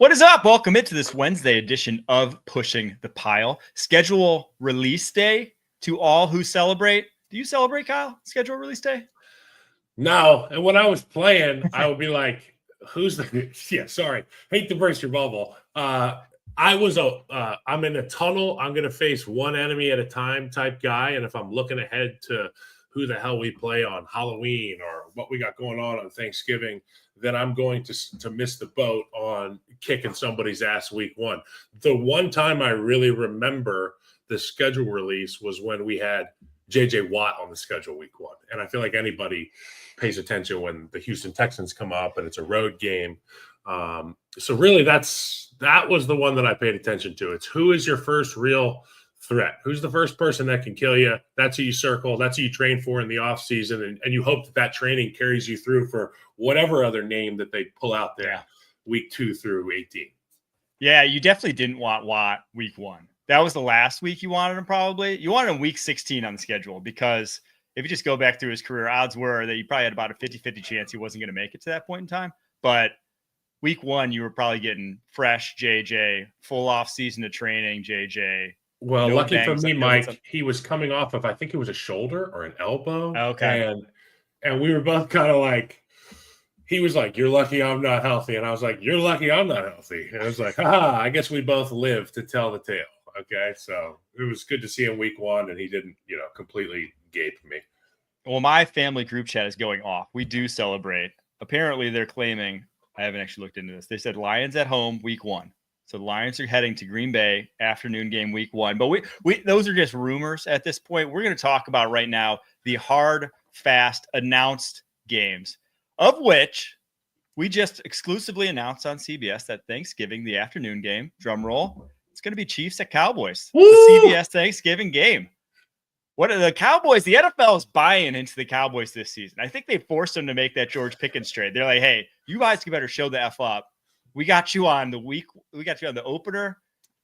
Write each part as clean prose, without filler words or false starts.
What is up? Welcome into this Wednesday edition of Pushing the Pile. Schedule release day to all who celebrate. Do you celebrate, Kyle? Schedule release day? No. And when I was playing, I would be like, who's the – yeah, sorry. Hate to burst your bubble. I'm in a tunnel. I'm going to face one enemy at a time type guy. And if I'm looking ahead to who the hell we play on Halloween or what we got going on Thanksgiving, then I'm going to miss the boat on kicking somebody's ass week one. The one time I really remember the schedule release was when we had J.J. Watt on the schedule week one. And I feel like anybody pays attention when the Houston Texans come up and it's a road game. So really that was the one that I paid attention to. It's who is your first real threat? Who's the first person that can kill you? That's who you circle. That's who you train for in the offseason. And you hope that training carries you through for whatever other name that they pull out there week 2 through 18. Yeah, you definitely didn't want Watt week 1. That was the last week you wanted him probably. You wanted him week 16 on the schedule because if you just go back through his career, odds were that you probably had about a 50-50 chance he wasn't going to make it to that point in time. But week 1, you were probably getting fresh JJ, full off season of training JJ. Well, no lucky for me, Mike, he was coming off of, I think it was a shoulder or an elbow. Okay. And we were both kind of like, he was like, you're lucky I'm not healthy. And I was like, you're lucky I'm not healthy. And I was like, I guess we both live to tell the tale. Okay. So it was good to see him week 1 and he didn't, completely gape me. Well, my family group chat is going off. We do celebrate. Apparently they're claiming, I haven't actually looked into this. They said Lions at home week 1. So the Lions are heading to Green Bay afternoon game week 1. But we those are just rumors at this point. We're going to talk about right now the hard, fast, announced games, of which we just exclusively announced on CBS that Thanksgiving, the afternoon game, drum roll, it's going to be Chiefs at Cowboys. The CBS Thanksgiving game. What are the Cowboys? The NFL is buying into the Cowboys this season. I think they forced them to make that George Pickens trade. They're like, hey, you guys better show the F up. We got you on the week. We got you on the opener.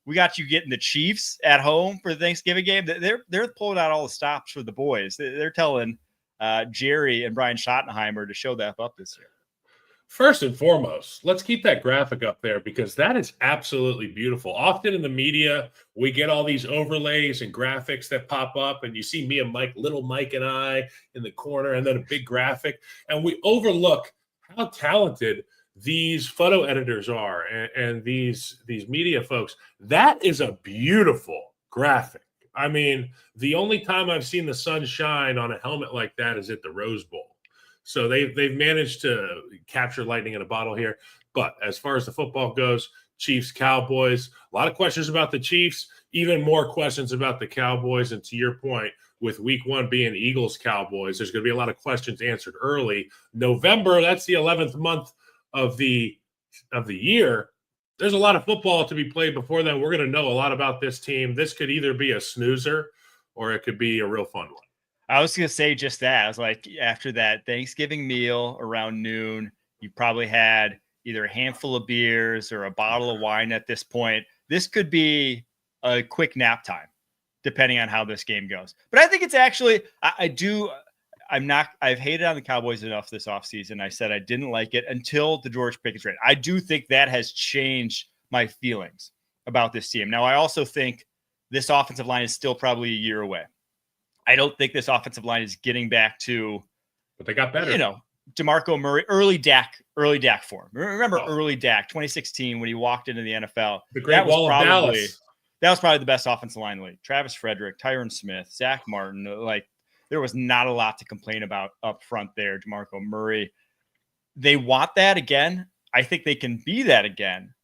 We got you getting the Chiefs at home for the Thanksgiving game. They're pulling out all the stops for the boys. They're telling Jerry and Brian Schottenheimer to show that up this year. First and foremost, let's keep that graphic up there because that is absolutely beautiful. Often in the media, we get all these overlays and graphics that pop up, and you see me and Mike, little Mike and I in the corner, and then a big graphic, and we overlook how talented these photo editors are and these media folks. That is a beautiful graphic. I mean, the only time I've seen the sun shine on a helmet like that is at the Rose Bowl. So they've managed to capture lightning in a bottle here. But as far as the football goes, Chiefs, Cowboys, a lot of questions about the Chiefs, even more questions about the Cowboys. And to your point, with week 1 being Eagles, Cowboys, there's going to be a lot of questions answered early. November, that's the 11th month of the year. There's a lot of football to be played before then. We're going to know a lot about this team. This could either be a snoozer or it could be a real fun one. I was going to say just that. I was like, after that Thanksgiving meal around noon, you probably had either a handful of beers or a bottle of wine at this point. This could be a quick nap time, depending on how this game goes. But I think it's actually, I've hated on the Cowboys enough this offseason. I said I didn't like it until the George Pickens trade. I do think that has changed my feelings about this team. Now, I also think this offensive line is still probably a year away. I don't think this offensive line is getting back to, but they got better. DeMarco Murray, early Dak form. Remember early Dak, 2016 when he walked into the NFL. The Great Wall of Dallas. That was probably the best offensive line in the league. Travis Frederick, Tyron Smith, Zach Martin. There was not a lot to complain about up front there. DeMarco Murray. They want that again. I think they can be that again.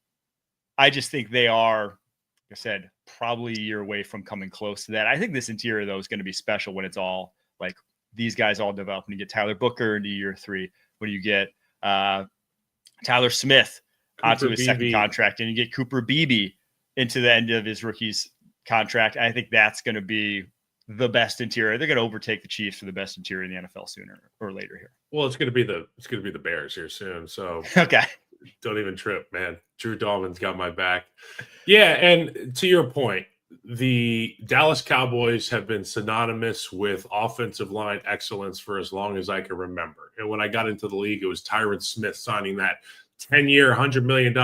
I just think they are, like I said, probably a year away from coming close to that. I think this interior, though, is going to be special when it's all like these guys all develop. When you get Tyler Booker into year 3, when you get Tyler Smith onto his second contract, and you get Cooper Beebe into the end of his rookie's contract, I think that's going to be the best interior. They're going to overtake the Chiefs for the best interior in the NFL sooner or later here. Well, it's going to be the Bears here soon. So okay. Don't even trip, man. Drew Dahlman's got my back. Yeah, and to your point, the Dallas Cowboys have been synonymous with offensive line excellence for as long as I can remember. And when I got into the league, it was Tyron Smith signing that 10-year, $100 million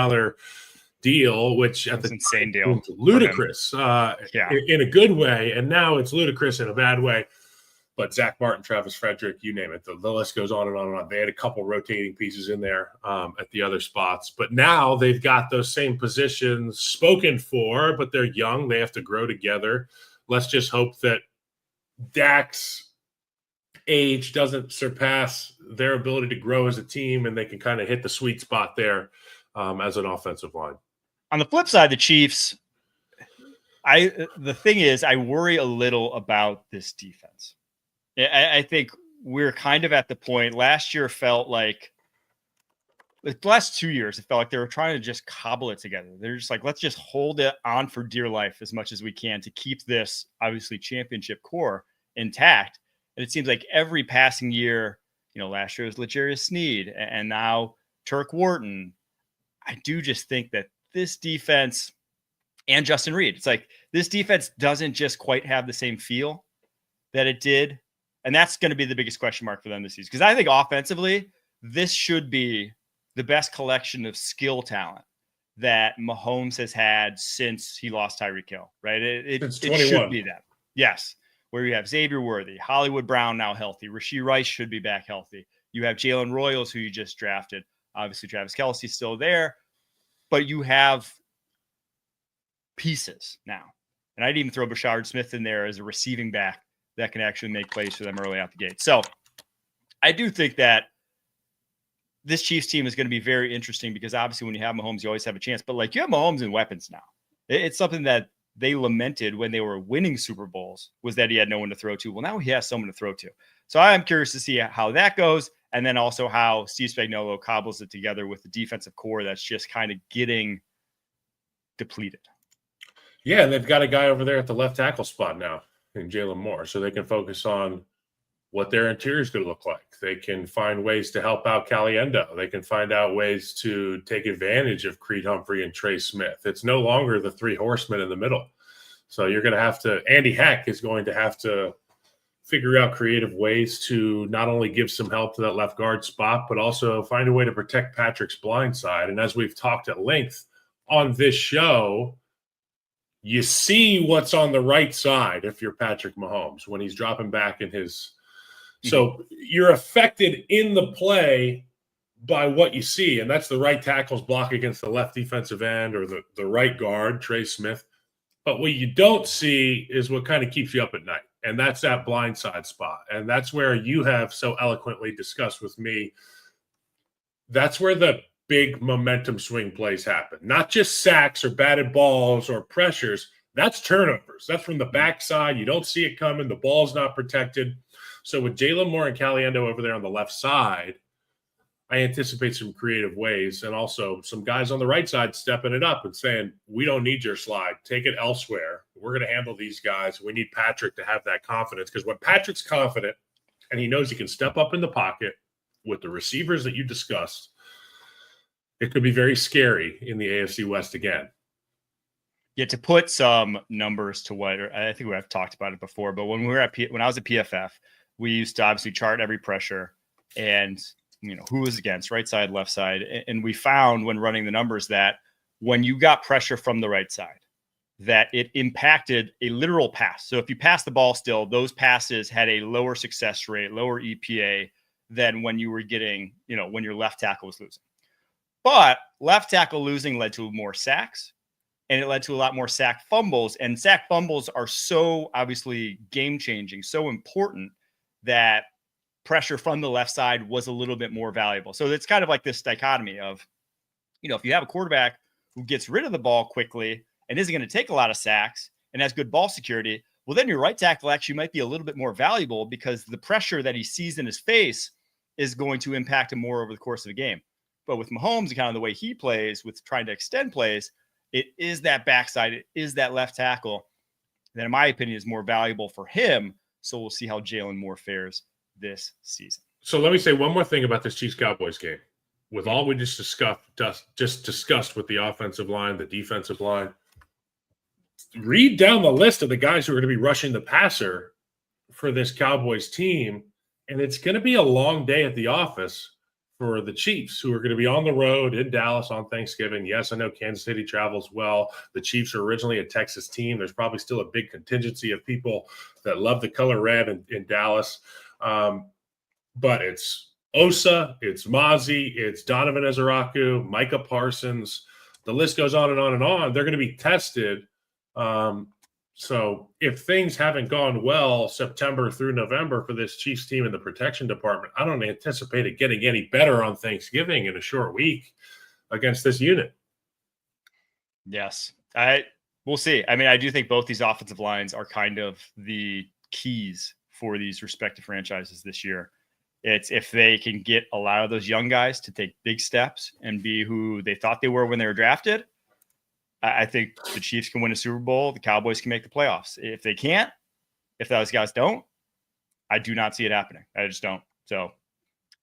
deal, which at That's the insane time deal. was ludicrous in a good way, and now it's ludicrous in a bad way. But Zach Martin, Travis Frederick, you name it, the list goes on and on and on. They had a couple rotating pieces in there at the other spots, but now they've got those same positions spoken for, but they're young. They have to grow together. Let's just hope that Dak's age doesn't surpass their ability to grow as a team, and they can kind of hit the sweet spot there as an offensive line. On the flip side, the Chiefs, the thing is, I worry a little about this defense. I think we're kind of at the point. Last year felt like, the last 2 years, it felt like they were trying to just cobble it together. They're just like, let's just hold it on for dear life as much as we can to keep this, obviously, championship core intact. And it seems like every passing year, last year was L'Jarius Sneed, and now Turk Wharton. I do just think that this defense and Justin Reed, it's like this defense doesn't just quite have the same feel that it did. And that's going to be the biggest question mark for them this season. Because I think offensively, this should be the best collection of skill talent that Mahomes has had since he lost Tyreek Hill, right? It should be that. Yes. Where you have Xavier Worthy, Hollywood Brown now healthy, Rashee Rice should be back healthy. You have Jalen Royals, who you just drafted. Obviously, Travis Kelce's still there. But you have pieces now. And I'd even throw Bashard Smith in there as a receiving back that can actually make plays for them early out the gate. So I do think that this Chiefs team is going to be very interesting because obviously when you have Mahomes, you always have a chance. But like you have Mahomes and weapons now. It's something that they lamented when they were winning Super Bowls was that he had no one to throw to. Well, now he has someone to throw to. So I am curious to see how that goes. And then also how Steve Spagnuolo cobbles it together with the defensive core that's just kind of getting depleted. Yeah, and they've got a guy over there at the left tackle spot now in Jalen Moore, so they can focus on what their interior is going to look like. They can find ways to help out Caliendo. They can find out ways to take advantage of Creed Humphrey and Trey Smith. It's no longer the three horsemen in the middle. So you're going to have to – Andy Heck is going to have to figure out creative ways to not only give some help to that left guard spot, but also find a way to protect Patrick's blind side. And as we've talked at length on this show – you see what's on the right side if you're Patrick Mahomes when he's dropping back in his – so you're affected in the play by what you see, and that's the right tackle's block against the left defensive end or the right guard, Trey Smith. But what you don't see is what kind of keeps you up at night, and that's that blind side spot. And that's where you have so eloquently discussed with me, that's where the – big momentum swing plays happen. Not just sacks or batted balls or pressures. That's turnovers. That's from the backside. You don't see it coming. The ball's not protected. So with Jalen Moore and Caliendo over there on the left side, I anticipate some creative ways and also some guys on the right side stepping it up and saying, we don't need your slide. Take it elsewhere. We're going to handle these guys. We need Patrick to have that confidence because when Patrick's confident and he knows he can step up in the pocket with the receivers that you discussed, it could be very scary in the AFC West again. Yeah, to put some numbers to what I think we've talked about it before, but when I was at PFF, we used to obviously chart every pressure and who was against, right side, left side, and we found when running the numbers that when you got pressure from the right side, that it impacted a literal pass. So if you pass the ball still, those passes had a lower success rate, lower EPA than when you were getting, when your left tackle was losing. But left tackle losing led to more sacks, and it led to a lot more sack fumbles. And sack fumbles are so obviously game-changing, so important that pressure from the left side was a little bit more valuable. So it's kind of like this dichotomy of, if you have a quarterback who gets rid of the ball quickly and isn't going to take a lot of sacks and has good ball security, well, then your right tackle actually might be a little bit more valuable because the pressure that he sees in his face is going to impact him more over the course of the game. But with Mahomes, kind of the way he plays with trying to extend plays, it is that backside, it is that left tackle that, in my opinion, is more valuable for him. So we'll see how Jalen Moore fares this season. So let me say one more thing about this Chiefs-Cowboys game. With all we just discussed with the offensive line, the defensive line, read down the list of the guys who are going to be rushing the passer for this Cowboys team, and it's going to be a long day at the office for the Chiefs, who are going to be on the road in Dallas on Thanksgiving. Yes, I know Kansas City travels well. The Chiefs are originally a Texas team. There's probably still a big contingency of people that love the color red in Dallas. But it's Osa, it's Mozzie, it's Donovan Ezeraku, Micah Parsons. The list goes on and on and on. They're going to be tested. So if things haven't gone well September through November for this Chiefs team in the protection department, I don't anticipate it getting any better on Thanksgiving in a short week against this unit. Yes, we'll see. I mean, I do think both these offensive lines are kind of the keys for these respective franchises this year. It's if they can get a lot of those young guys to take big steps and be who they thought they were when they were drafted, I think the Chiefs can win a Super Bowl. The Cowboys can make the playoffs. If they can't, if those guys don't, I do not see it happening. I just don't. So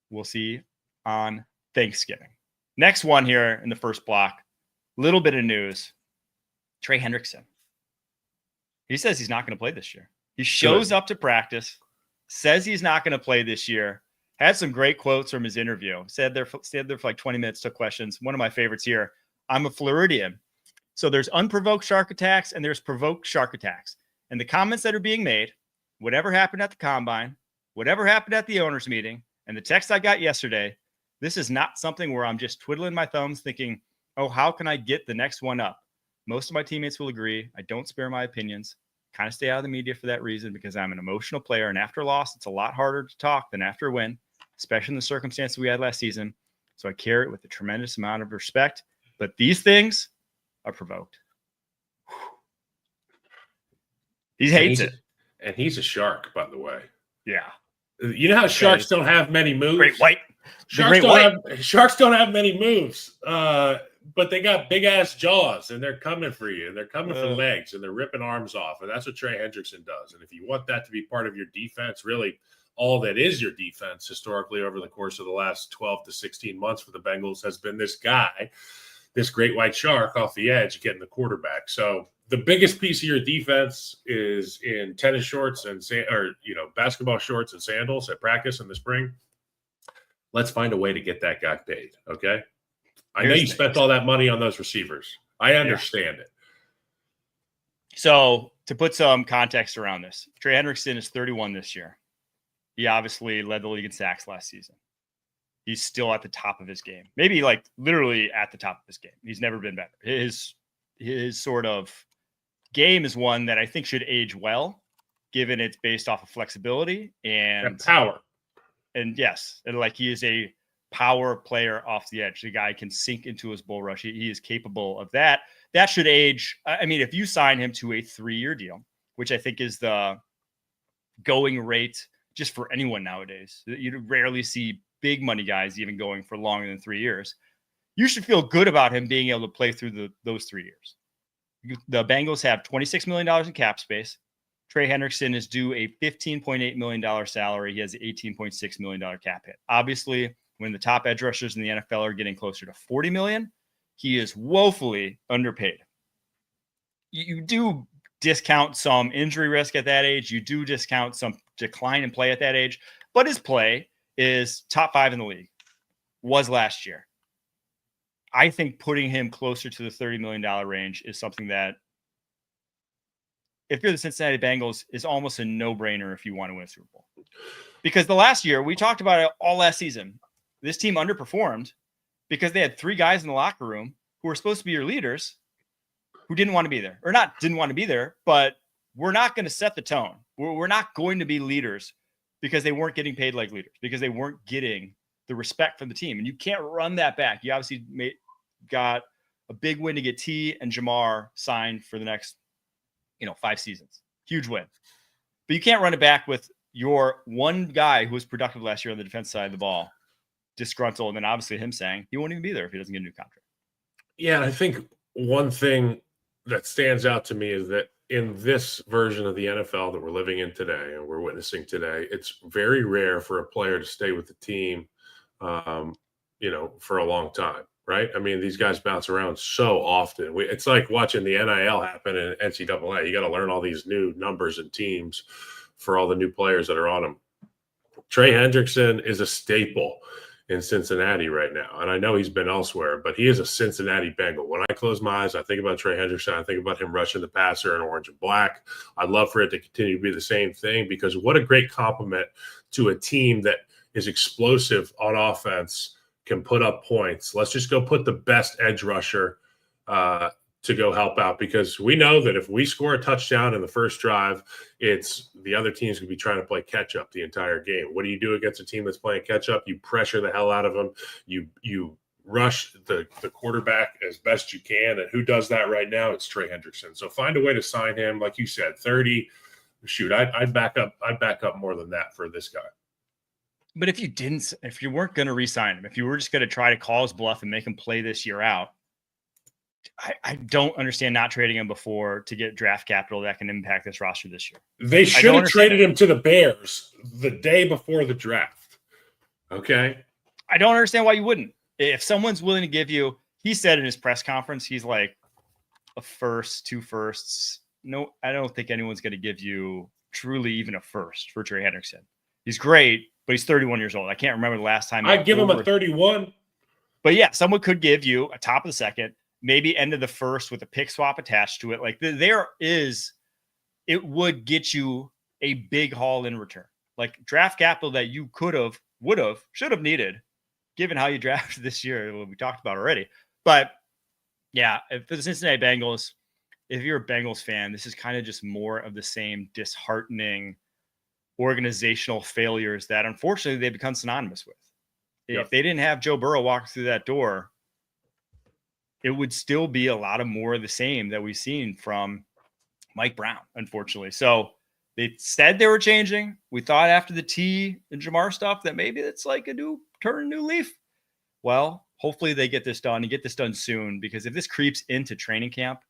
we'll see on Thanksgiving. Next one here in the first block, little bit of news. Trey Hendrickson. He says he's not going to play this year. He shows up to practice, says he's not going to play this year. Had some great quotes from his interview. Stayed there for like 20 minutes, took questions. One of my favorites here. I'm a Floridian. So there's unprovoked shark attacks and there's provoked shark attacks. And the comments that are being made, whatever happened at the combine, whatever happened at the owners meeting, and the text I got yesterday, this is not something where I'm just twiddling my thumbs thinking, oh, how can I get the next one up? Most of my teammates will agree. I don't spare my opinions. Kind of stay out of the media for that reason because I'm an emotional player. And after a loss, it's a lot harder to talk than after a win, especially in the circumstances we had last season. So I carry it with a tremendous amount of respect. But these things are provoked. He hates it. And he's a shark, by the way. Yeah. You know how sharks don't have many moves? Great white. Sharks don't have many moves, but they got big-ass jaws, and they're coming for you, and they're coming for legs, and they're ripping arms off, and that's what Trey Hendrickson does. And if you want that to be part of your defense, really all that is your defense historically over the course of the last 12 to 16 months for the Bengals has been this guy, this great white shark off the edge getting the quarterback. So the biggest piece of your defense is in tennis shorts and basketball shorts and sandals at practice in the spring. Let's find a way to get that guy paid, okay? I know you spent all that money on those receivers. I understand it. So to put some context around this, Trey Hendrickson is 31 this year. He obviously led the league in sacks last season. He's still at the top of his game. Maybe like literally at the top of his game. He's never been better. His sort of game is one that I think should age well, given it's based off of flexibility and power. And yes, and like he is a power player off the edge. The guy can sink into his bull rush. He is capable of that. That should age. I mean, if you sign him to a 3-year deal, which I think is the going rate just for anyone nowadays, you rarely see big money guys even going for longer than 3 years. You should feel good about him being able to play through those 3 years. The Bengals have $26 million in cap space. Trey Hendrickson is due a $15.8 million salary. He has an $18.6 million cap hit. Obviously, when the top edge rushers in the NFL are getting closer to $40 million, he is woefully underpaid. You do discount some injury risk at that age. You do discount some decline in play at that age. But his play is top 5 in the league. Was last year. I think putting him closer to the $30 million range is something that, if you're the Cincinnati Bengals, is almost a no-brainer if you want to win a Super Bowl. Because the last year, we talked about it all last season, this team underperformed because they had 3 guys in the locker room who were supposed to be your leaders who didn't want to be there. Or not didn't want to be there, but we're not going to set the tone. We're not going to be leaders because they weren't getting paid like leaders, because they weren't getting the respect from the team. And you can't run that back. You obviously got a big win to get T and Jamar signed for the next 5 seasons. Huge win. But you can't run it back with your one guy who was productive last year on the defense side of the ball disgruntled, and then obviously him saying he won't even be there if he doesn't get a new contract. Yeah, I think one thing that stands out to me is that in this version of the NFL that we're living in today and we're witnessing today, it's very rare for a player to stay with the team, for a long time. Right? I mean, these guys bounce around so often. It's like watching the NIL happen in NCAA. You got to learn all these new numbers and teams for all the new players that are on them. Trey Hendrickson is a staple in Cincinnati right now. And I know he's been elsewhere, but he is a Cincinnati Bengal. When I close my eyes, I think about Trey Hendrickson. I think about him rushing the passer in orange and black. I'd love for it to continue to be the same thing, because what a great compliment to a team that is explosive on offense, can put up points. Let's just go put the best edge rusher to go help out, because we know that if we score a touchdown in the first drive, it's the other team's going to be trying to play catch up the entire game. What do you do against a team that's playing catch up? You pressure the hell out of them. You rush the quarterback as best you can. And who does that right now? It's Trey Hendrickson. So find a way to sign him. Like you said, 30. Shoot, I'd back up more than that for this guy. But if you weren't going to re-sign him, if you were just going to try to call his bluff and make him play this year out, I don't understand not trading him before to get draft capital that can impact this roster this year. They should have traded him to the Bears the day before the draft. Okay. I don't understand why you wouldn't. If someone's willing to give you, he said in his press conference, he's like a first, 2 firsts. No, I don't think anyone's going to give you truly even a first for Trey Hendrickson. He's great, but he's 31 years old. I can't remember the last time. I'd give him a 31. But yeah, someone could give you a top of the second, maybe end of the first with a pick swap attached to it. Like it would get you a big haul in return. Like draft capital that you should have needed, given how you drafted this year, what we talked about already. But yeah, for the Cincinnati Bengals, if you're a Bengals fan, this is kind of just more of the same disheartening organizational failures that unfortunately they become synonymous with. If they didn't have Joe Burrow walk through that door, it would still be a lot of more of the same that we've seen from Mike Brown, unfortunately. So they said they were changing. We thought after the T and Jamar stuff that maybe it's like a new leaf. Well, hopefully they get this done and get this done soon, because if this creeps into training camp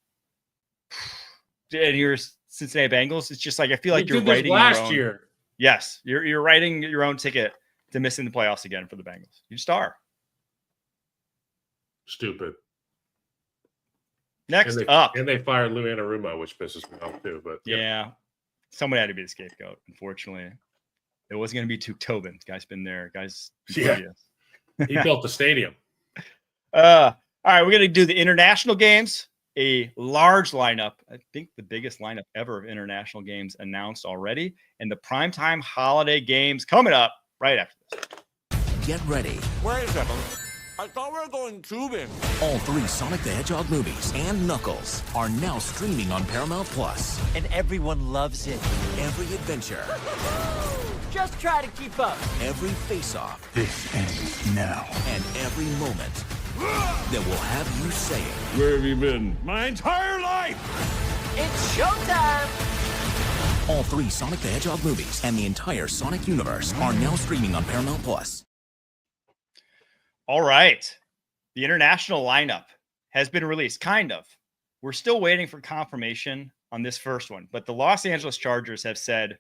and you're Cincinnati Bengals, it's just like, I feel like you're writing last year. Yes, you're writing your own ticket to missing the playoffs again for the Bengals. You just are. Stupid. Next up. And they fired Lou Anarumo, which pisses me off too. But yeah, someone had to be the scapegoat, unfortunately. It wasn't going to be Duke Tobin. The guy's been there. He built the stadium. All right, we're going to do the international games. A large lineup, I think the biggest lineup ever of international games announced already, and the primetime holiday games coming up right after this. Get ready. Wait a second. I thought we were going tubing. All 3 Sonic the Hedgehog movies and Knuckles are now streaming on Paramount Plus. And everyone loves it. Every adventure. Just try to keep up. Every face-off. This ends now. And every moment that will have you saying, Where have you been? My entire life! It's showtime! all 3 Sonic the Hedgehog movies and the entire Sonic universe are now streaming on Paramount Plus. All right. The international lineup has been released, kind of. We're still waiting for confirmation on this first one, but the Los Angeles Chargers have said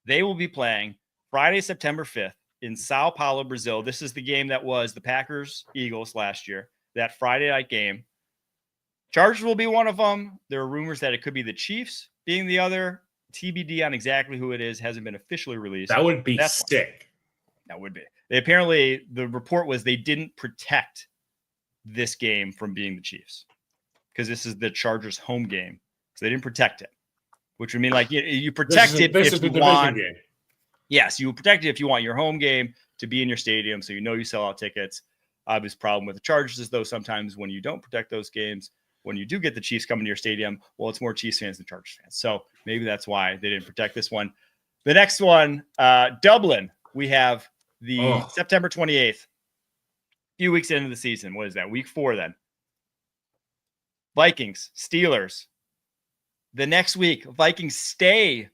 they will be playing Friday, September 5th in Sao Paulo, Brazil. This is the game that was the Packers-Eagles last year, that Friday night game. Chargers will be one of them. There are rumors that it could be the Chiefs being the other. TBD on exactly who it is hasn't been officially released. That would be sick. That would be. Apparently, the report was they didn't protect this game from being the Chiefs because this is the Chargers' home game. So they didn't protect it, which would mean like you protect it if you want. Game. Yes, you protect it if you want your home game to be in your stadium, so you know you sell out tickets. Obvious problem with the Chargers is, though, sometimes when you don't protect those games, when you do get the Chiefs coming to your stadium, well, it's more Chiefs fans than Chargers fans. So maybe that's why they didn't protect this one. The next one, Dublin, we have the September 28th, a few weeks into the season. What is that? Week 4 then. Vikings, Steelers. The next week, Vikings stay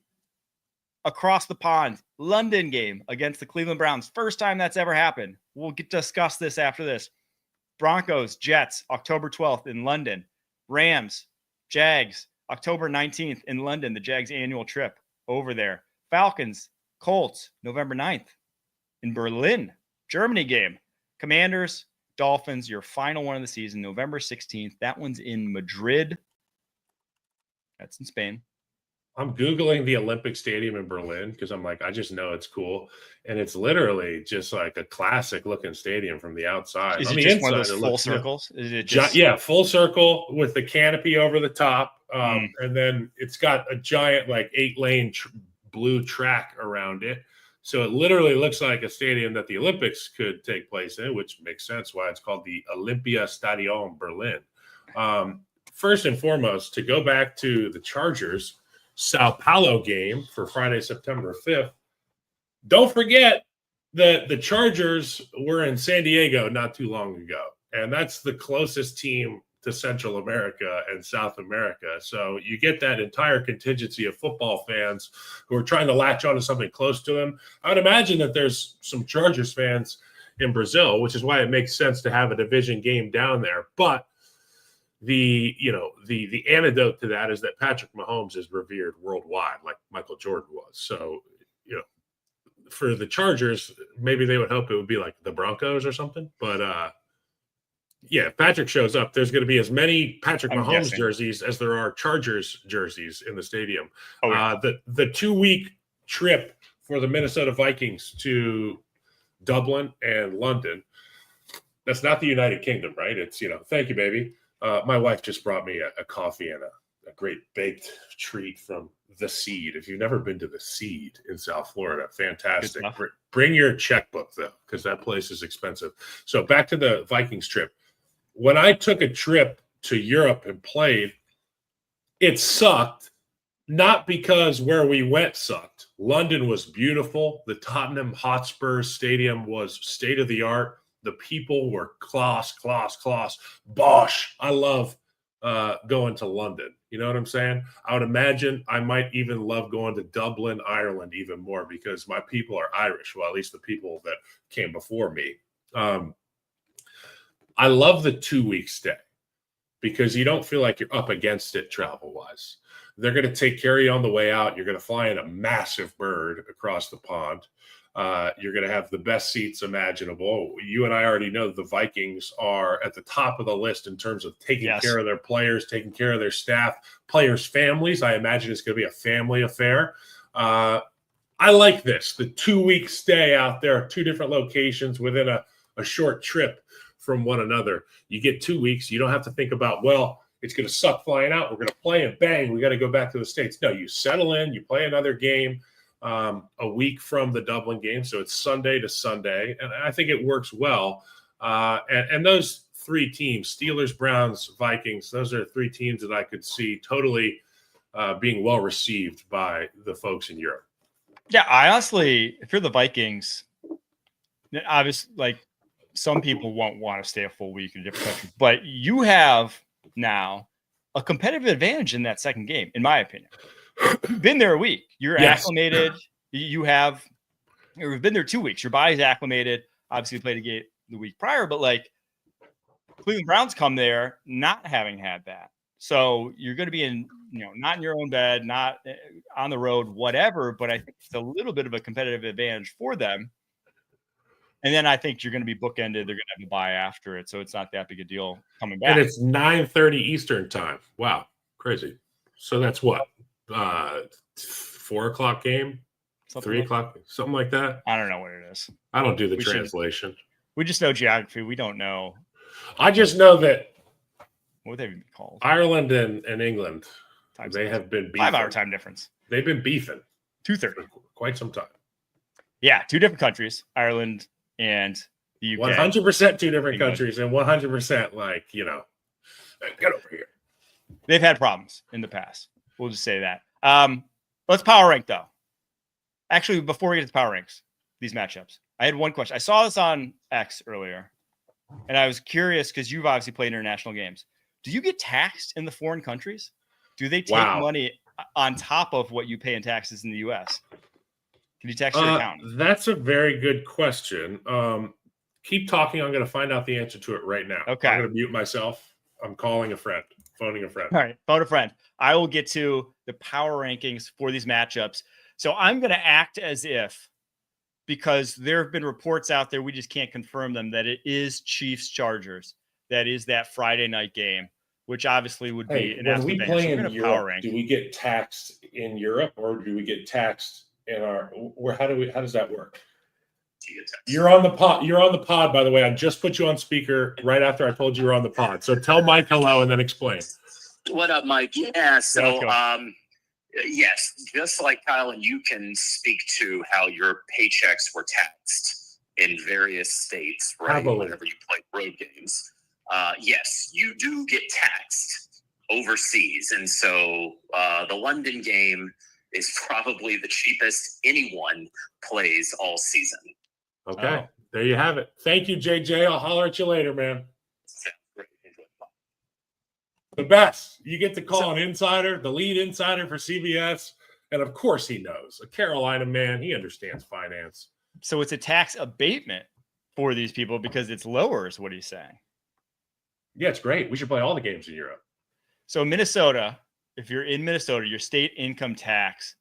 across the pond. London game against the Cleveland Browns. First time that's ever happened. We'll discuss this after this. Broncos, Jets, October 12th in London. Rams, Jags, October 19th in London, the Jags annual trip over there. Falcons, Colts, November 9th in Berlin, Germany game. Commanders, Dolphins, your final one of the season, November 16th. That one's in Madrid. That's in Spain. I'm Googling the Olympic Stadium in Berlin because I'm like, I just know it's cool. And it's literally just like a classic looking stadium from the outside. Is On it the just one of inside, those it full looks, circles? Is it just yeah, full circle with the canopy over the top. Mm. And then it's got a giant, like 8-lane blue track around it. So it literally looks like a stadium that the Olympics could take place in, which makes sense why it's called the Olympia Stadion Berlin. First and foremost, to go back to the Chargers Sao Paulo game for Friday, September 5th, don't forget that the Chargers were in San Diego not too long ago, and that's the closest team to Central America and South America. So you get that entire contingency of football fans who are trying to latch onto something close to them. I would imagine that there's some Chargers fans in Brazil, which is why it makes sense to have a division game down there. But the antidote to that is that Patrick Mahomes is revered worldwide, like Michael Jordan was. So, for the Chargers, maybe they would hope it would be like the Broncos or something. But yeah, if Patrick shows up, there's going to be as many Patrick Mahomes jerseys as there are Chargers jerseys in the stadium. Oh, yeah. The 2-week trip for the Minnesota Vikings to Dublin and London, that's not the United Kingdom, right? It's, thank you, baby. My wife just brought me a coffee and a great baked treat from The Seed. If you've never been to The Seed in South Florida, fantastic. Bring your checkbook, though, because that place is expensive. So back to the Vikings trip. When I took a trip to Europe and played, it sucked, not because where we went sucked. London was beautiful. The Tottenham Hotspur Stadium was state-of-the-art. The people were class. Bosh. I love going to London. You know what I'm saying? I would imagine I might even love going to Dublin, Ireland even more because my people are Irish. Well, at least the people that came before me. I love the 2-week stay because you don't feel like you're up against it travel-wise. They're going to take care of you on the way out. You're going to fly in a massive bird across the pond. You're going to have the best seats imaginable. You and I already know that the Vikings are at the top of the list in terms of taking care of their players, taking care of their staff, players' families. I imagine it's going to be a family affair. I like this, the 2-week stay out there, 2 different locations within a short trip from one another. You get 2 weeks. You don't have to think about, well, it's going to suck flying out. We're going to play and bang, we got to go back to the States. No, you settle in, you play another game. A week from the Dublin game, so it's Sunday to Sunday, and I think it works well. And those 3 teams, Steelers, Browns, Vikings, those are 3 teams that I could see totally being well received by the folks in Europe. Yeah, I honestly, if you're the Vikings, obviously, like some people won't want to stay a full week in a different country, but you have now a competitive advantage in that second game, in my opinion. You've been there a week. You're acclimated. You've been there 2 weeks. Your body's acclimated. Obviously, you played a game the week prior, but like Cleveland Browns come there not having had that. So you're going to be in, not in your own bed, not on the road, whatever. But I think it's a little bit of a competitive advantage for them. And then I think you're going to be bookended. They're going to have a bye after it. So it's not that big a deal coming back. And it's 9:30 Eastern time. Wow. Crazy. So that's what? 4 o'clock game, something 3 o'clock, something like that. I don't know what it is. I don't do the translation. We just know geography. We don't know. I just know that what would they be called? Ireland and England. They have been beefing. 5-hour time difference. They've been beefing 2:30 for quite some time. Yeah, 2 different countries, Ireland and the UK. 100% 2 different countries, and 100% like get over here. They've had problems in the past. We'll just say that. Let's power rank, though. Actually, before we get to the power ranks, these matchups, I had one question. I saw this on X earlier, and I was curious because you've obviously played international games. Do you get taxed in the foreign countries? Do they take money on top of what you pay in taxes in the U.S.? Can you tax your account? That's a very good question. Keep talking. I'm going to find out the answer to it right now. Okay. I'm going to mute myself. I'm calling a friend. Phoning a friend. All right. Phone a friend. I will get to the power rankings for these matchups. So I'm going to act as if, because there have been reports out there, we just can't confirm them, that it is Chiefs Chargers. That is that Friday night game. which obviously would be Hey, an when absolute we banger. play So we're in gonna power Europe, rank. do we get taxed in Europe or do we get taxed in our? Where how does that work? You're on the pod. You're on the pod, by the way. I just put you on speaker right after I told you you're on the pod. So tell Mike hello and then explain. What up, Mike? Yeah, so Yeah, yes, just like Kyle, and you can speak to how your paychecks were taxed in various states, right? Heavily. Whenever you play road games. Yes, you do get taxed overseas. And so the London game is probably the cheapest anyone plays all season. Okay, there you have it. Thank you, JJ. I'll holler at you later, man. Sounds great. Enjoy. The best. You get to call an insider, the lead insider for CBS. And of course he knows. A Carolina man, he understands finance. So it's a tax abatement for these people because it's lower, is what he's saying. Yeah, it's great. We should play all the games in Europe. So Minnesota, if you're in Minnesota, your state income tax,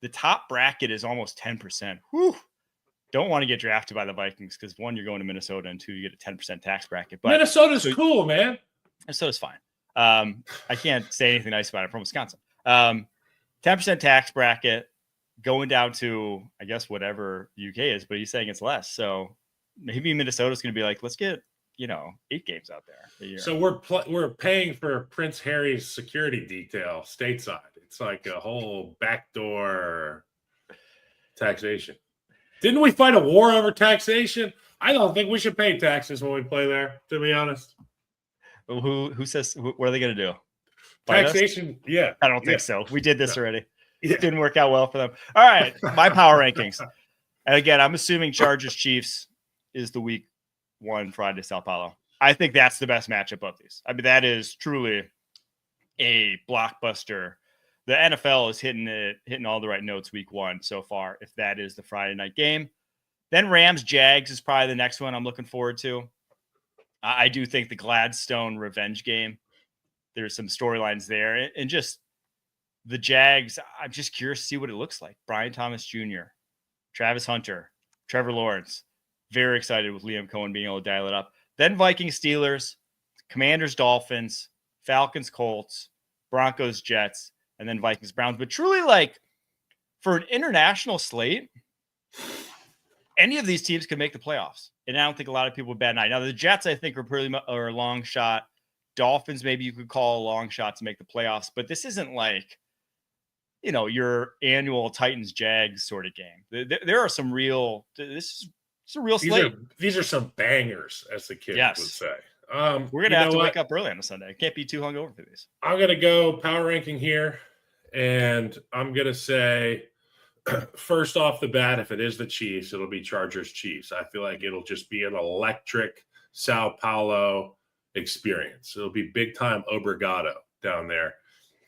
the top bracket is almost 10%. Whew. Don't want to get drafted by the Vikings because 1, you're going to Minnesota, and 2, you get a 10% tax bracket. But Minnesota's cool, man. Minnesota's fine. I can't say anything nice about it. I'm from Wisconsin. 10% tax bracket going down to, I guess, whatever the UK is, but he's saying it's less. So maybe Minnesota's going to be like, let's get, 8 games out there a year. So we're paying for Prince Harry's security detail stateside. It's like a whole backdoor taxation. Didn't we fight a war over taxation? I don't think we should pay taxes when we play there, to be honest. Who says, what are they going to do? Fight us? Taxation, yeah. I don't think so. We did this already. Yeah. It didn't work out well for them. All right, my power rankings. And again, I'm assuming Chargers Chiefs is the week 1 Friday Sao Paulo. I think that's the best matchup of these. I mean, that is truly a blockbuster. The NFL is hitting all the right notes week 1 so far, if that is the Friday night game. Then Rams Jags is probably the next one I'm looking forward to. I do think the Gladstone revenge game, there's some storylines there. And just the Jags, I'm just curious to see what it looks like. Brian Thomas Jr., Travis Hunter, Trevor Lawrence. Very excited with Liam Cohen being able to dial it up. Then Vikings Steelers, Commanders Dolphins, Falcons Colts, Broncos Jets, and then Vikings Browns. But truly, like, for an international slate, any of these teams could make the playoffs. And I don't think a lot of people would bat an eye. Now, the Jets, I think, are a long shot. Dolphins, maybe you could call a long shot to make the playoffs. But this isn't like, your annual Titans-Jags sort of game. There are some real – it's a real slate. These are some bangers, as the kids would say. We're going to have to wake up early on a Sunday. I can't be too hungover for these. I'm going to go power ranking here, and I'm going to say – first off the bat, if it is the Chiefs, it'll be Chargers-Chiefs. I feel like it'll just be an electric Sao Paulo experience. It'll be big-time obrigado down there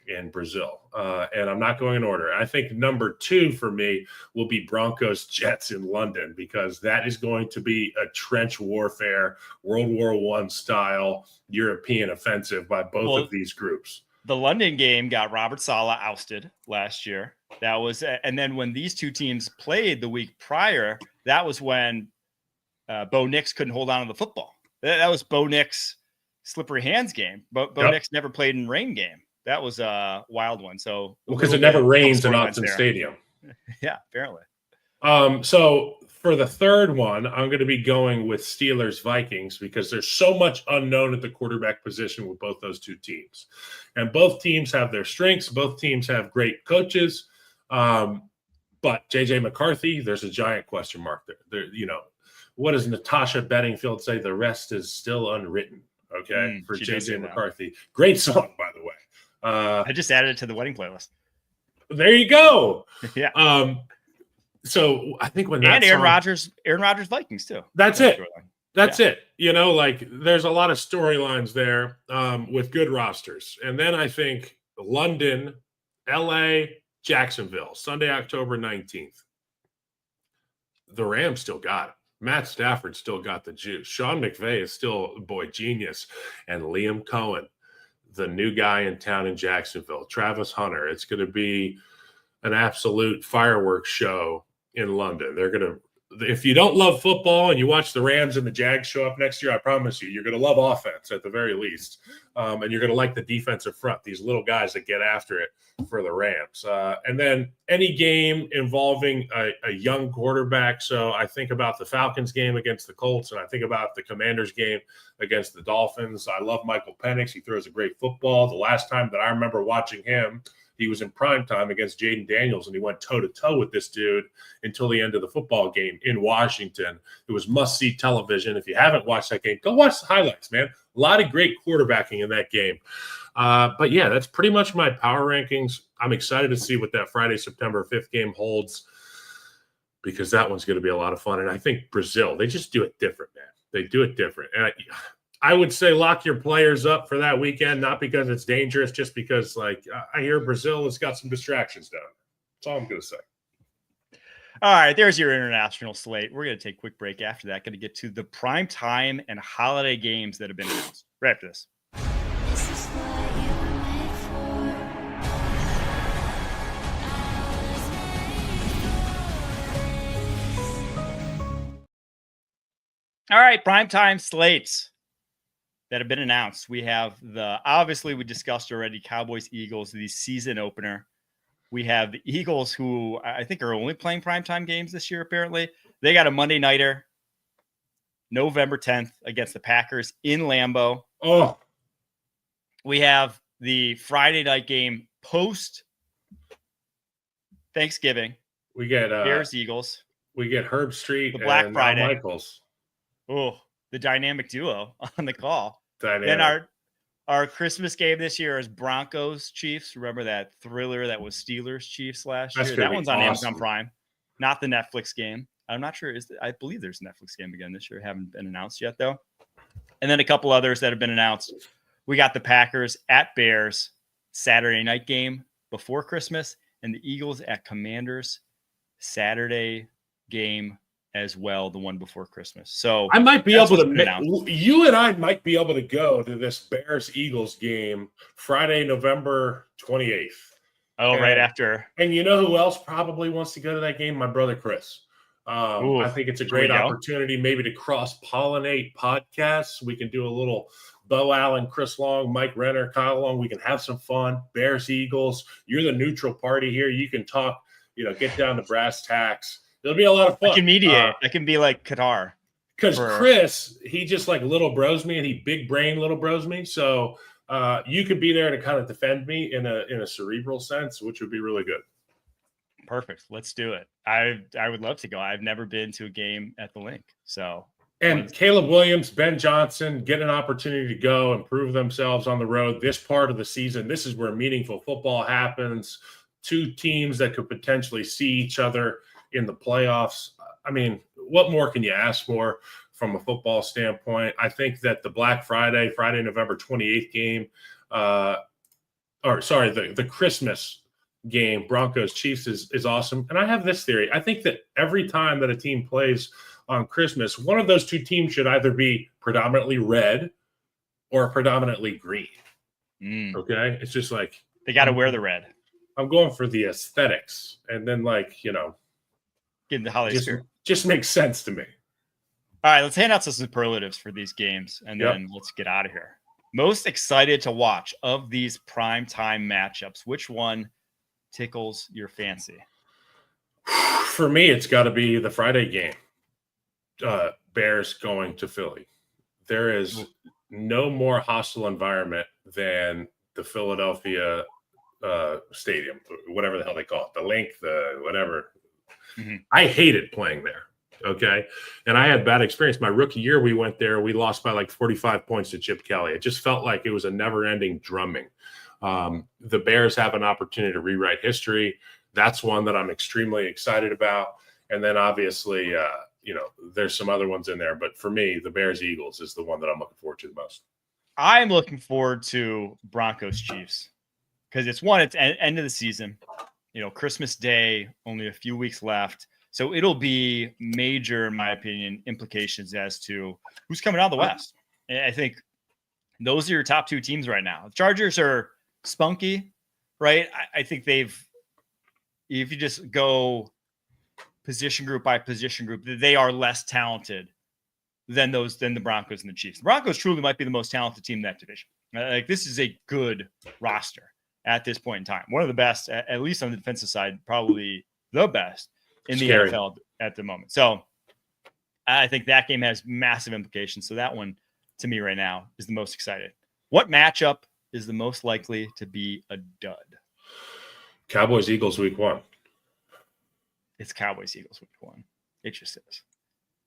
in Brazil. And I'm not going in order. I think number 2 for me will be Broncos-Jets in London because that is going to be a trench warfare, World War I style European offensive by both of these groups. The London game got Robert Saleh ousted last year. That was, and then when these two teams played the week prior, that was when Bo Nix couldn't hold on to the football. That was Bo Nix' slippery hands game. Bo Nix never played in rain game. That was a wild one. So because it never rains in Autzen Stadium. Yeah, apparently. So for the third one, I'm going to be going with Steelers Vikings because there's so much unknown at the quarterback position with both those two teams. And both teams have their strengths. Both teams have great coaches. But JJ McCarthy, there's a giant question mark there. What does Natasha Bedingfield say? The rest is still unwritten. Okay. For JJ McCarthy. Great song, by the way. I just added it to the wedding playlist. There you go. Yeah. So I think when that and Aaron Rodgers Vikings too. That's it. That's it. There's a lot of storylines there with good rosters. And then I think London, LA, Jacksonville, Sunday, October 19th. The Rams still got it. Matt Stafford still got the juice. Sean McVay is still a boy genius. And Liam Cohen, the new guy in town in Jacksonville, Travis Hunter. It's going to be an absolute fireworks show in London. if you don't love football and you watch the Rams and the Jags show up next year, I promise you're going to love offense at the very least. And you're going to like the defensive front, these little guys that get after it for the Rams. And then any game involving a young quarterback. So I think about the Falcons game against the Colts, and I think about the Commanders game against the Dolphins. I love Michael Penix. He throws a great football. The last time that I remember watching him, he was in primetime against Jaden Daniels, and he went toe-to-toe with this dude until the end of the football game in Washington. It was must-see television. If you haven't watched that game, go watch the highlights, man. A lot of great quarterbacking in that game. But, yeah, that's pretty much my power rankings. I'm excited to see what that Friday, September 5th game holds, because that one's going to be a lot of fun. And I think Brazil, they just do it different, man. They do it different. And I would say lock your players up for that weekend, not because it's dangerous, just because, like, I hear Brazil has got some distractions down. That's all I'm going to say. All right, there's your international slate. We're going to take a quick break after that. Going to get to the prime time and holiday games that have been announced. Right after this. This is what you were made for. All right, primetime slates that have been announced. We have obviously we discussed already, Cowboys, Eagles, the season opener. We have the Eagles, who I think are only playing primetime games this year, apparently. They got a Monday nighter, November 10th, against the Packers in Lambeau. Oh, We have the Friday night game post Thanksgiving. we get Bears, Eagles. we get Herb Street The Black and Friday. Al Michaels. Oh, the dynamic duo on the call. Dynamic. Then our Christmas game this year is Broncos Chiefs. Remember that thriller that was Steelers Chiefs last That's year? gonna That be one's on awesome. Amazon Prime, not the Netflix game. I'm not sure. I believe there's a Netflix game again this year. Haven't been announced yet though. And then a couple others that have been announced. We got the Packers at Bears Saturday night game before Christmas, and the Eagles at Commanders Saturday game as well, the one before Christmas. So I might be that's able what's to been announced. you and I might be able to go to this Bears-Eagles game Friday, November 28th. Oh, And- right after. And you know who else probably wants to go to that game? My brother Chris. Ooh, I think it's a there we great go. opportunity maybe to cross-pollinate podcasts. We can do a little Bo Allen, Chris Long, Mike Renner, Kyle Long. We can have some fun. Bears, Eagles. You're the neutral party here. You can talk, get down to brass tacks. It'll be a lot of fun. I can mediate. I can be like Qatar. Because for- Chris, he just like little bros me, and he big brain little bros me. So you could be there to kind of defend me in a cerebral sense, which would be really good. Perfect. Let's do it. I would love to go. I've never been to a game at the Link. So And Caleb Williams, Ben Johnson get an opportunity to go and prove themselves on the road this part of the season. This is where meaningful football happens. Two teams that could potentially see each other in the playoffs. I mean, what more can you ask for from a football standpoint? I think that the Black Friday, November 28th game, the Christmas game, Broncos Chiefs is awesome. And I have this theory. I think that every time that a team plays on Christmas, one of those two teams should either be predominantly red or predominantly green. Okay? It's just like they got to wear the red. I'm going for the aesthetics. And then Get the holiday spirit. just makes sense to me. All right, let's hand out some superlatives for these games, and then let's get out of here. Most excited to watch of these primetime matchups. Which one tickles your fancy? For me, it's got to be the Friday game. Bears going to Philly. There is no more hostile environment than the Philadelphia stadium, whatever the hell they call it, the Link, the whatever. Mm-hmm. I hated playing there. Okay. And I had bad experience. My rookie year, we went there. We lost by like 45 points to Chip Kelly. It just felt like it was a never-ending drumming. The Bears have an opportunity to rewrite history. That's one that I'm extremely excited about. And then obviously, there's some other ones in there. But for me, the Bears-Eagles is the one that I'm looking forward to the most. I'm looking forward to Broncos Chiefs because it's end of the season. Christmas Day, only a few weeks left. So it'll be major, in my opinion, implications as to who's coming out of the West. And I think those are your top two teams right now. The Chargers are spunky, right? I think if you just go position group by position group, that they are less talented than the Broncos and the Chiefs. The Broncos truly might be the most talented team in that division. Like, this is a good roster at this point in time. One of the best, at least on the defensive side, probably the best in the NFL at the moment. So I think that game has massive implications. So that one, to me right now, is the most excited. What matchup is the most likely to be a dud? Cowboys Eagles week 1. It's Cowboys Eagles week 1. It just is.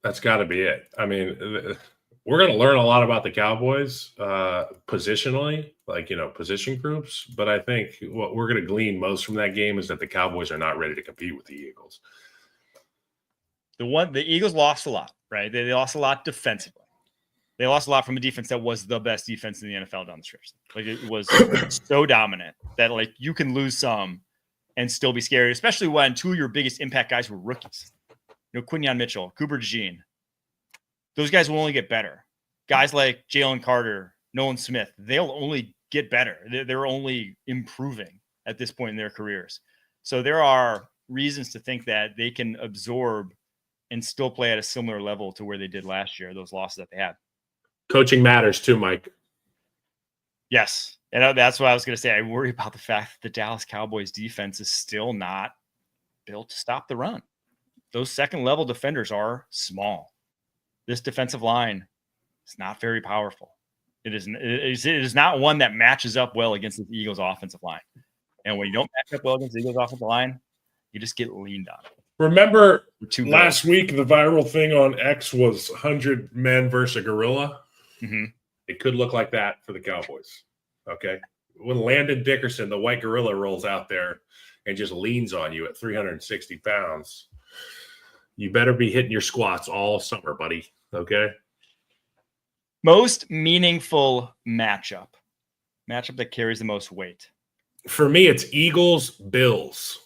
That's got to be it. I mean, we're going to learn a lot about the Cowboys positionally, like, position groups. But I think what we're going to glean most from that game is that the Cowboys are not ready to compete with the Eagles. The Eagles lost a lot, right? They lost a lot defensively. They lost a lot from a defense that was the best defense in the NFL down the stretch. Like, it was so dominant that, like, you can lose some and still be scary, especially when two of your biggest impact guys were rookies. Quinyon Mitchell, Cooper DeJean. Those guys will only get better. Guys like Jalen Carter, Nolan Smith, they'll only get better. They're only improving at this point in their careers. So there are reasons to think that they can absorb and still play at a similar level to where they did last year, those losses that they had. Coaching matters too, Mike. Yes. And that's what I was going to say. I worry about the fact that the Dallas Cowboys defense is still not built to stop the run. Those second-level defenders are small. This defensive line is not very powerful. It is not one that matches up well against the Eagles' offensive line. And when you don't match up well against the Eagles' offensive line, you just get leaned on. Remember last week, the viral thing on X was 100 men versus a gorilla? Mm-hmm. It could look like that for the Cowboys. Okay. When Landon Dickerson, the white gorilla, rolls out there and just leans on you at 360 pounds, you better be hitting your squats all summer, buddy. Okay. Most meaningful matchup that carries the most weight. For me, it's Eagles-Bills.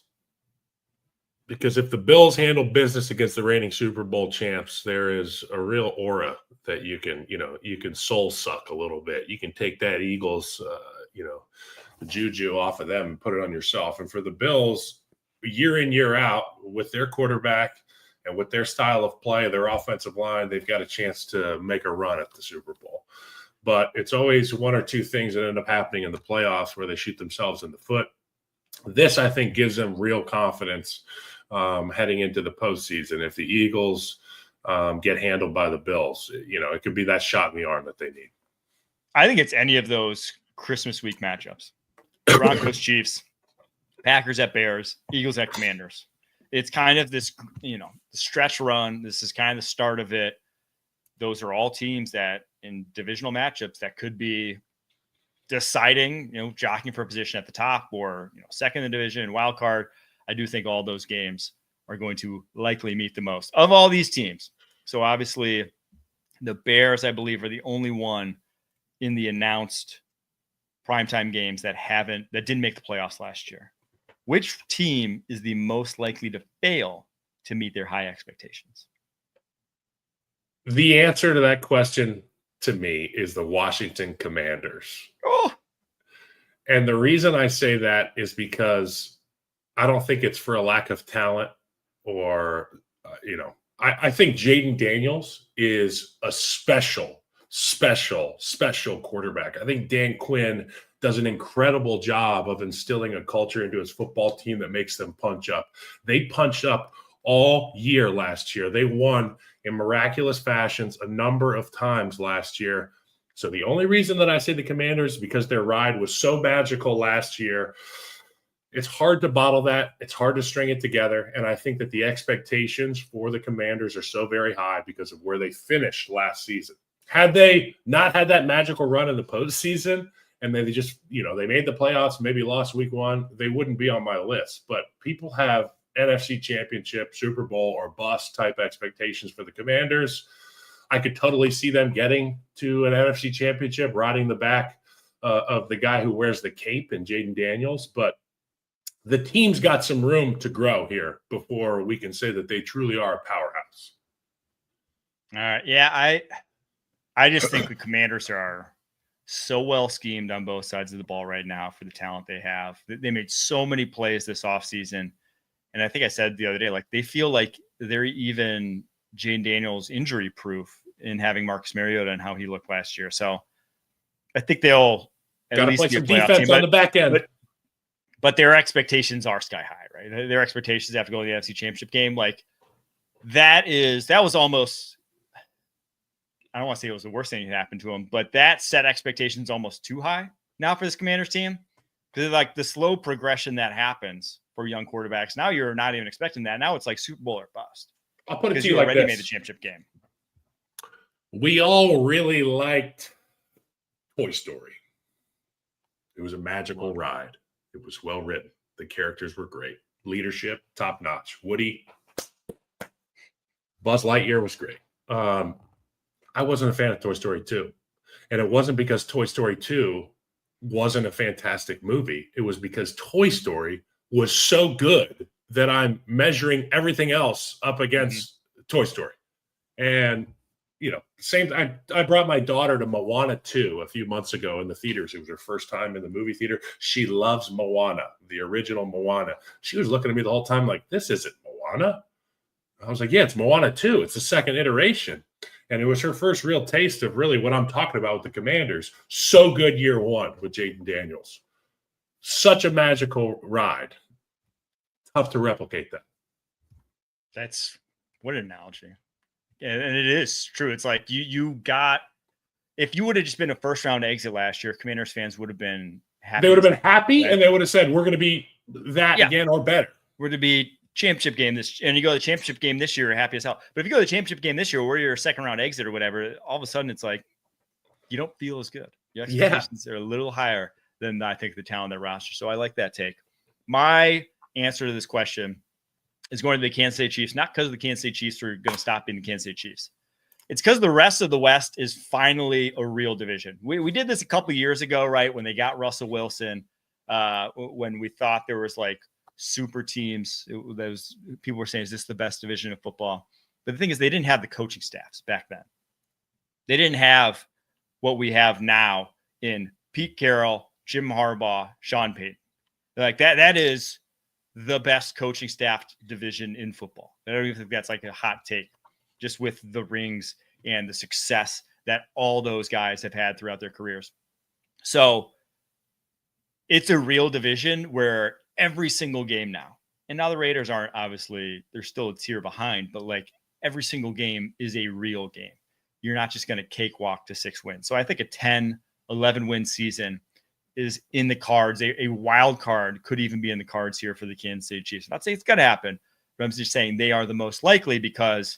Because if the Bills handle business against the reigning Super Bowl champs, there is a real aura that you can soul suck a little bit. You can take that Eagles, the juju off of them and put it on yourself. And for the Bills, year in, year out, with their quarterback and with their style of play, their offensive line, they've got a chance to make a run at the Super Bowl. But it's always one or two things that end up happening in the playoffs where they shoot themselves in the foot. This, I think, gives them real confidence heading into the postseason. If the Eagles get handled by the Bills, it could be that shot in the arm that they need. I think it's any of those Christmas week matchups. Broncos, Chiefs, Packers at Bears, Eagles at Commanders. It's kind of this, the stretch run. This is kind of the start of it. Those are all teams that in divisional matchups that could be deciding, jockeying for a position at the top or, second in the division, wild card. I do think all those games are going to likely meet the most of all these teams. So obviously the Bears, I believe, are the only one in the announced primetime games that didn't make the playoffs last year. Which team is the most likely to fail to meet their high expectations? The answer to that question to me is the Washington Commanders. Oh. And the reason I say that is because I don't think it's for a lack of talent or, I think Jaden Daniels is a special quarterback. I think Dan Quinn does an incredible job of instilling a culture into his football team that makes them punch up. They punched up all year last year. They won in miraculous fashions a number of times last year. So the only reason that I say the Commanders is because their ride was so magical last year. It's hard to bottle that. It's hard to string it together. And I think that the expectations for the Commanders are so very high because of where they finished last season. Had they not had that magical run in the postseason and they just, they made the playoffs, maybe lost week 1, they wouldn't be on my list. But people have NFC Championship, Super Bowl, or bust type expectations for the Commanders. I could totally see them getting to an NFC Championship, riding the back of the guy who wears the cape and Jaden Daniels. But the team's got some room to grow here before we can say that they truly are a powerhouse. All right. Yeah, I just think the Commanders are so well schemed on both sides of the ball right now for the talent they have. They made so many plays this offseason. And I think I said the other day, like they feel like they're even Jane Daniels injury proof in having Marcus Mariota and how he looked last year. So I think they'll at Got to least play be a some playoff defense team, on the back end. but their expectations are sky high, right? Their expectations after going to the NFC Championship game, like that was almost, I don't want to say it was the worst thing that happened to them, but that set expectations almost too high now for this Commanders team. Because like the slow progression that happens for young quarterbacks, now you're not even expecting that. Now it's like Super Bowl or bust. I'll put it Because to you you like already this. made the championship game. We all really liked Toy Story. It was a magical ride. It was well written. The characters were great. Leadership, top notch. Woody, Buzz Lightyear was great. I wasn't a fan of Toy Story 2. And it wasn't because Toy Story 2 wasn't a fantastic movie. It was because Toy Story was so good that I'm measuring everything else up against Toy Story. And, I brought my daughter to Moana 2 a few months ago in the theaters. It was her first time in the movie theater. She loves Moana, the original Moana. She was looking at me the whole time like, this isn't Moana. I was like, yeah, it's Moana 2. It's the second iteration. And it was her first real taste of really what I'm talking about with the Commanders. So good year one with Jaden Daniels. Such a magical ride. Tough to replicate that. That's what an analogy. And it is true. It's like you got, if you would have just been a first round exit last year, Commanders fans would have been happy. They would have been happy, right? and they would have said, we're going to be that again or better. We're to be championship game and you go to the championship game this year, you're happy as hell. But if you go to the championship game this year where you're a second round exit or whatever, all of a sudden it's like you don't feel as good. Your expectations are a little higher than I think the talent of that roster. So I like that take. My answer to this question is going to the Kansas City Chiefs, not because the Kansas City Chiefs are going to stop being the Kansas City Chiefs. It's because the rest of the West is finally a real division. We did this a couple of years ago, right? When they got Russell Wilson, when we thought there was like super teams. Those people were saying, is this the best division of football? But the thing is, they didn't have the coaching staffs back then. They didn't have what we have now in Pete Carroll, Jim Harbaugh, Sean Payton. Like that is the best coaching staff division in football. I don't even think that's like a hot take, just with the rings and the success that all those guys have had throughout their careers. So it's a real division where every single game now, and now the Raiders aren't, obviously, they're still a tier behind, but like every single game is a real game. You're not just going to cakewalk to 6 wins. So I think a 10, 11 win season is in the cards. A wild card could even be in the cards here for the Kansas City Chiefs. I'm not saying it's going to happen, but I'm just saying they are the most likely, because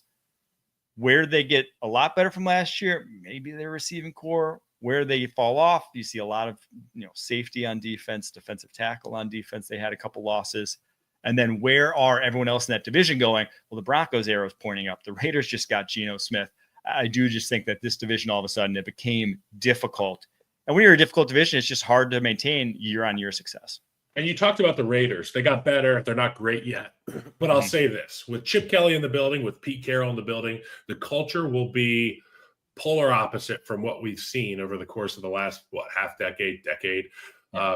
where they get a lot better from last year, maybe their receiving core. Where they fall off, you see a lot of safety on defense, defensive tackle on defense. They had a couple losses. And then where are everyone else in that division going? Well, the Broncos arrow is pointing up. The Raiders just got Geno Smith. I do just think that this division, all of a sudden, it became difficult. And when you're a difficult division, it's just hard to maintain year-on-year success. And you talked about the Raiders. They got better. They're not great yet. But I'll say this. With Chip Kelly in the building, with Pete Carroll in the building, the culture will be polar opposite from what we've seen over the course of the last, half decade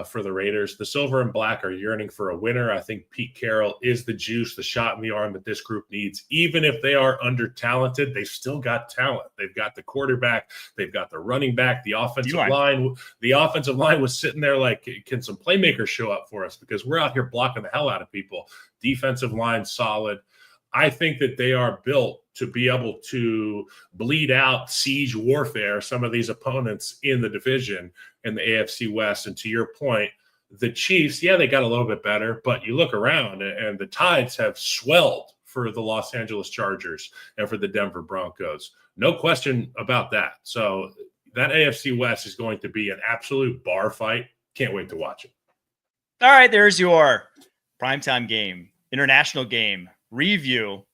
for the Raiders. The silver and black are yearning for a winner. I think Pete Carroll is the juice, the shot in the arm that this group needs. Even if they are under-talented, they've still got talent. They've got the quarterback. They've got the running back, the offensive line. The offensive line was sitting there like, can some playmakers show up for us? Because we're out here blocking the hell out of people. Defensive line solid. I think that they are built to be able to bleed out siege warfare, some of these opponents in the division in the AFC West. And to your point, the Chiefs, they got a little bit better, but you look around and the tides have swelled for the Los Angeles Chargers and for the Denver Broncos. No question about that. So that AFC West is going to be an absolute bar fight. Can't wait to watch it. All right, there's your primetime game, international game review.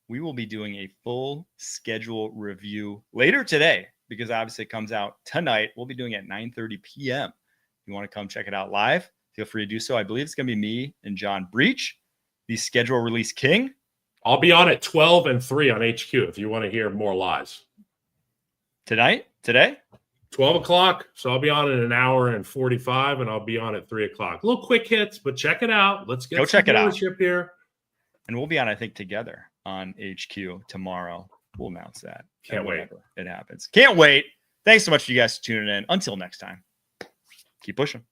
We will be doing a full schedule review later today, because obviously it comes out tonight. We'll be doing it at 9:30 p.m. If you want to come check it out live, feel free to do so. I believe it's going to be me and John Breach, the schedule release king. I'll be on at 12 and 3 on HQ if you want to hear more lies. Today? 12 o'clock. So I'll be on in an hour and 45, and I'll be on at 3 o'clock. Little quick hits, but check it out. Let's get Go check it out here. And we'll be on, I think, together on HQ tomorrow. We'll announce that. Can't wait. Whenever it happens. Can't wait. Thanks so much for you guys tuning in. Until next time, keep pushing.